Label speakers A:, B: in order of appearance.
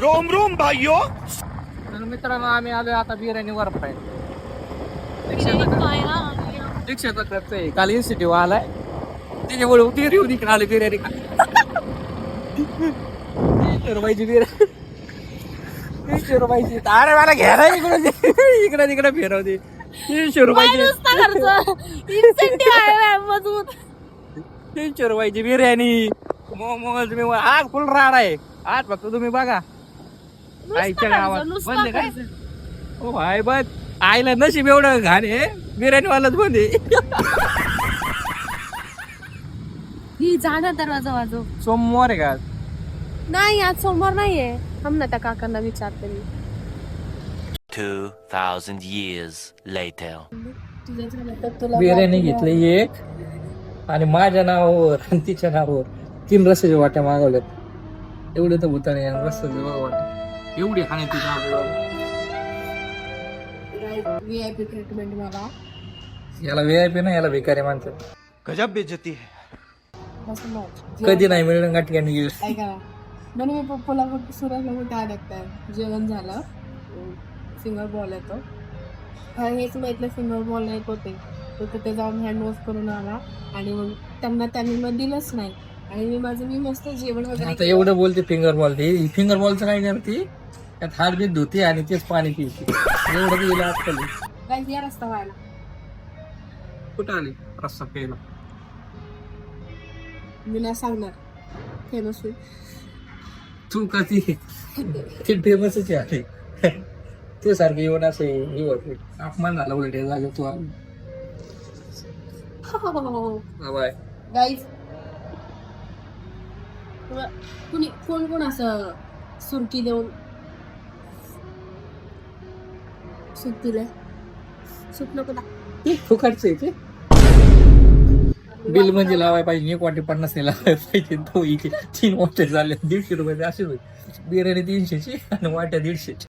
A: Rome Rome भाइयों.
B: तर मित्रांनो आम्ही आलोय आता बिर्याणी वर पाय रिक्षाचा खर्च आहे. काल इन्स्टिट्यूट आलाय त्याच्यामुळे उतीर येऊन इकडे आले बिर्याणी 300 रुपयाची बिर्याणी 300 रुपयाची. अरे मला घ्यायला इकडे इकडे तिकडे फिरवते 300 रुपयाची 300 रुपयाची बिर्याणी मोमोज तुम्ही आज फुल राड आहे आज फक्त तुम्ही बघा आईच्या गावात बंद आहे काय ओ भाई बस आईला नशीब एवढं घाण आहे बिर्याणी वालाच बंद आहे.
C: ही जाणार दरवाजा वाजव.
B: सोमवार आहे का
C: नाही आज सोमवार नाहीये. थांब ना त्या काकांना विचारते मी.
A: 2000 years later.
C: तुझं झालं तर तुला
B: बिर्याणी घेतली एक आणि माझ्या नावावर आणि तिच्या नावावर 3 रस्त्याच्या वाट्या मागवल्यात. एवढे तर होता नाही रस्त्याच्या वाट्या एवढी हाणे तिच्या
C: VIP ट्रीटमेंट मला
B: याला VIP ना याला भिकारी माणसं
A: गजब बेइज्जती है.
C: बसून बघ.
B: कधी नाही मिळणं गाठी गेली.
C: ऐका ना म्हणून मी पप्पाला सुराला कुठे अडकताय. जेवण झालं सिंगल बॉल येतो हेच माहितलं सिंगल बॉल येत होते तर तिथे जाऊन हँड वॉश करून आला आणि मग त्यांनी मग दिलंच नाही आणि मी मस्त जेवण वगैरे
B: आता एवढं बोलते फिंगर बॉल ती फिंगर बॉलचं काय करते त्यात हात बीत धुते आणि तेच पाणी पिते एवढं गेलं आजकाल.
C: काय या रस्ता व्हायला
B: कुठं आली रस्ता प्यायला
C: मी नाही सांगणार फेमस
B: तू का ती फेमसच आहे ते सारखं येऊन असं अपमान झाला उलट या जागेवर तू आली. बाय
C: गाईज कुणी कोण असं सुरकी देऊन सूप दिलंय सूप नको ना
B: फुकटचं आहे ते बिल म्हणजे लावाय पाहिजे 1 वाटी 50 नाही लावाय पाहिजे. तो इथे 3 वाटे झाले 150 रुपये असे होईल. बिर्याणी 300ची आणि वाट्या 150ची.